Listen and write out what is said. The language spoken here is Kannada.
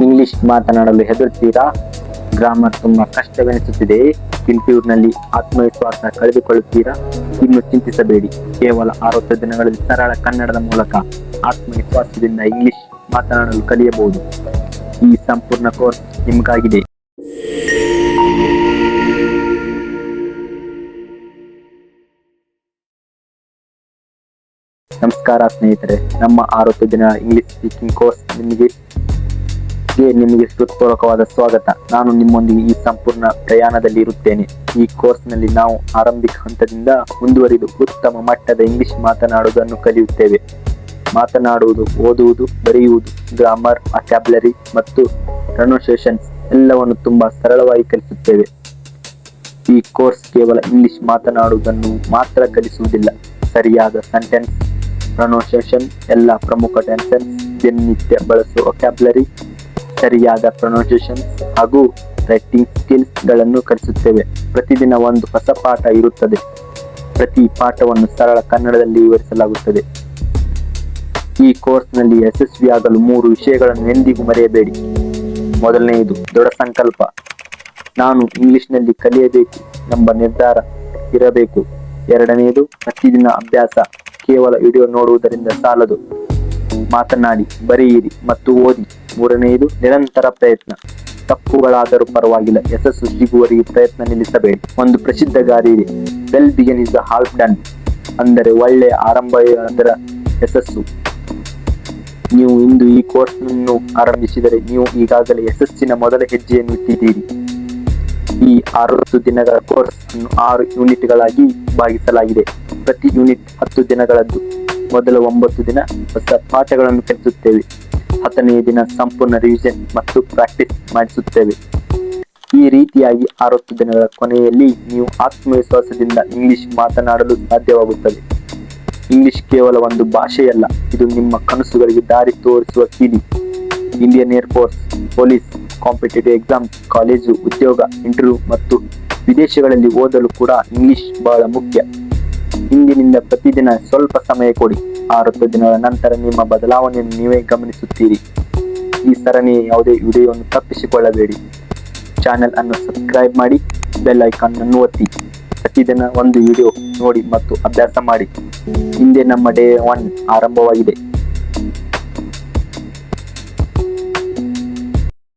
ಇಂಗ್ಲಿಷ್ ಮಾತನಾಡಲು ಹೆದರುತ್ತೀರಾ? ಗ್ರಾಮರ್ ತುಂಬಾ ಕಷ್ಟವೆನಿಸುತ್ತಿದೆಯೇ? ಇಂಟರ್ವ್ಯೂನಲ್ಲಿ ಆತ್ಮವಿಶ್ವಾಸ ಕಳೆದುಕೊಳ್ಳುತ್ತೀರಾ? ಇನ್ನು ಚಿಂತಿಸಬೇಡಿ. ಕೇವಲ 60 ದಿನಗಳಲ್ಲಿ ಸರಳ ಕನ್ನಡದ ಮೂಲಕ ಆತ್ಮವಿಶ್ವಾಸದಿಂದ ಇಂಗ್ಲಿಷ್ ಮಾತನಾಡಲು ಕಲಿಯಬಹುದು. ಈ ಸಂಪೂರ್ಣ ಕೋರ್ಸ್ ನಿಮಗಾಗಿದೆ. ನಮಸ್ಕಾರ ಸ್ನೇಹಿತರೆ, ನಮ್ಮ 60 ದಿನ ಇಂಗ್ಲಿಷ್ ಸ್ಪೀಕಿಂಗ್ ಕೋರ್ಸ್ ನಿಮಗೆ ಹೃತ್ಪೂರ್ವಕವಾದ ಸ್ವಾಗತ. ನಾನು ನಿಮ್ಮೊಂದಿಗೆ ಈ ಸಂಪೂರ್ಣ ಪ್ರಯಾಣದಲ್ಲಿ ಇರುತ್ತೇನೆ. ಈ ಕೋರ್ಸ್ನಲ್ಲಿ ನಾವು ಆರಂಭಿಕ ಹಂತದಿಂದ ಮುಂದುವರಿದು ಉತ್ತಮ ಮಟ್ಟದ ಇಂಗ್ಲಿಷ್ ಮಾತನಾಡುವುದನ್ನು ಕಲಿಯುತ್ತೇವೆ. ಮಾತನಾಡುವುದು, ಓದುವುದು, ಬರೆಯುವುದು, ಗ್ರಾಮರ್, ವೊಕ್ಯಾಬ್ಯುಲರಿ ಮತ್ತು ಪ್ರೊನೌನ್ಸಿಯೇಷನ್ಸ್ ಎಲ್ಲವನ್ನು ತುಂಬಾ ಸರಳವಾಗಿ ಕಲಿಸುತ್ತೇವೆ. ಈ ಕೋರ್ಸ್ ಕೇವಲ ಇಂಗ್ಲಿಷ್ ಮಾತನಾಡುವುದನ್ನು ಮಾತ್ರ ಕಲಿಸುವುದಿಲ್ಲ. ಸರಿಯಾದ ಸೆಂಟೆನ್ಸ್ ಪ್ರೊನೌನ್ಸಿಯೇಷನ್, ಎಲ್ಲ ಪ್ರಮುಖ ಟೆನ್ಸೆಸ್, ದಿನನಿತ್ಯ ಬಳಸುವ ವೊಕ್ಯಾಬ್ಯುಲರಿ, ಸರಿಯಾದ ಪ್ರೊನೌನ್ಸಿಯೇಷನ್ ಹಾಗೂ ರೈಟಿಂಗ್ ಸ್ಕಿಲ್ಸ್ ಗಳನ್ನು ಕಲಿಸುತ್ತೇವೆ. ಪ್ರತಿದಿನ ಒಂದು ಹೊಸ ಪಾಠ ಇರುತ್ತದೆ. ಪ್ರತಿ ಪಾಠವನ್ನು ಸರಳ ಕನ್ನಡದಲ್ಲಿ ವಿವರಿಸಲಾಗುತ್ತದೆ. ಈ ಕೋರ್ಸ್ನಲ್ಲಿ ಯಶಸ್ವಿಯಾಗಲು 3 ವಿಷಯಗಳನ್ನು ಎಂದಿಗೂ ಮರೆಯಬೇಡಿ. ಮೊದಲನೆಯದು ದೃಢ ಸಂಕಲ್ಪ. ನಾನು ಇಂಗ್ಲಿಷ್ನಲ್ಲಿ ಕಲಿಯಬೇಕು ಎಂಬ ನಿರ್ಧಾರ ಇರಬೇಕು. ಎರಡನೆಯದು ಪ್ರತಿದಿನ ಅಭ್ಯಾಸ. ಕೇವಲ ವಿಡಿಯೋ ನೋಡುವುದರಿಂದ ಸಾಲದು. ಮಾತನಾಡಿ, ಬರೆಯಿರಿ ಮತ್ತು ಓದಿ. ಮೂರನೆಯದು ನಿರಂತರ ಪ್ರಯತ್ನ. ತಪ್ಪುಗಳಾದರೂ ಪರವಾಗಿಲ್ಲ, ಯಶಸ್ಸು ಸಿಗುವವರೆಗೆ ಪ್ರಯತ್ನ ನಿಲ್ಲಿಸಬೇಡಿ. ಒಂದು ಪ್ರಸಿದ್ಧ ಗಾದೆ ಇದೆ, well begun is the half done. ಅಂದರೆ ಒಳ್ಳೆಯ ಆರಂಭವೇ ಅದರ ಯಶಸ್ಸು. ನೀವು ಇಂದು ಈ ಕೋರ್ಸ್ ಅನ್ನು ಆರಂಭಿಸಿದರೆ ನೀವು ಈಗಾಗಲೇ ಯಶಸ್ಸಿನ ಮೊದಲ ಹೆಜ್ಜೆಯನ್ನು ಇಟ್ಟಿದ್ದೀರಿ. ಈ 60 ದಿನಗಳ ಕೋರ್ಸ್ ಅನ್ನು 6 ಯೂನಿಟ್ಗಳಾಗಿ ಭಾಗಿಸಲಾಗಿದೆ. ಪ್ರತಿ ಯೂನಿಟ್ 10 ದಿನಗಳದ್ದು. ಮೊದಲ 9 ದಿನ ಹೊಸ ಪಾಠಗಳನ್ನು ಕಲಿಸುತ್ತೇವೆ. 10ನೇ ದಿನ ಸಂಪೂರ್ಣ ರಿವಿಷನ್ ಮತ್ತು ಪ್ರಾಕ್ಟೀಸ್ ಮಾಡಿಸುತ್ತೇವೆ. ಈ ರೀತಿಯಾಗಿ 60 ದಿನಗಳ ಕೊನೆಯಲ್ಲಿ ನೀವು ಆತ್ಮವಿಶ್ವಾಸದಿಂದ ಇಂಗ್ಲಿಷ್ ಮಾತನಾಡಲು ಸಾಧ್ಯವಾಗುತ್ತದೆ. ಇಂಗ್ಲಿಷ್ ಕೇವಲ ಒಂದು ಭಾಷೆಯಲ್ಲ, ಇದು ನಿಮ್ಮ ಕನಸುಗಳಿಗೆ ದಾರಿ ತೋರಿಸುವ ಕೀಲಿ. Indian air force, police, competitive exam, college, ಉದ್ಯೋಗ, ಇಂಟರ್ವ್ಯೂ ಮತ್ತು ವಿದೇಶಗಳಲ್ಲಿ ಓದಲು ಕೂಡ ಇಂಗ್ಲಿಷ್ ಬಹಳ ಮುಖ್ಯ. ಇಂದಿನಿಂದ ಪ್ರತಿದಿನ ಸ್ವಲ್ಪ ಸಮಯ ಕೊಡಿ. 60 ದಿನಗಳ ನಂತರ ನಿಮ್ಮ ಬದಲಾವಣೆಯನ್ನು ನೀವೇ ಗಮನಿಸುತ್ತೀರಿ. ಈ ಸರಣಿಯ ಯಾವುದೇ ವಿಡಿಯೋವನ್ನು ತಪ್ಪಿಸಿಕೊಳ್ಳಬೇಡಿ. ಚಾನೆಲ್ ಅನ್ನು ಸಬ್ಸ್ಕ್ರೈಬ್ ಮಾಡಿ, ಬೆಲ್ ಐಕಾನ್ ಅನ್ನು ಒತ್ತಿ. ಪ್ರತಿದಿನ ಒಂದು ವಿಡಿಯೋ ನೋಡಿ ಮತ್ತು ಅಭ್ಯಾಸ ಮಾಡಿ. ಹಿಂದೆ ನಮ್ಮ ಡೇ 1 ಆರಂಭವಾಗಿದೆ.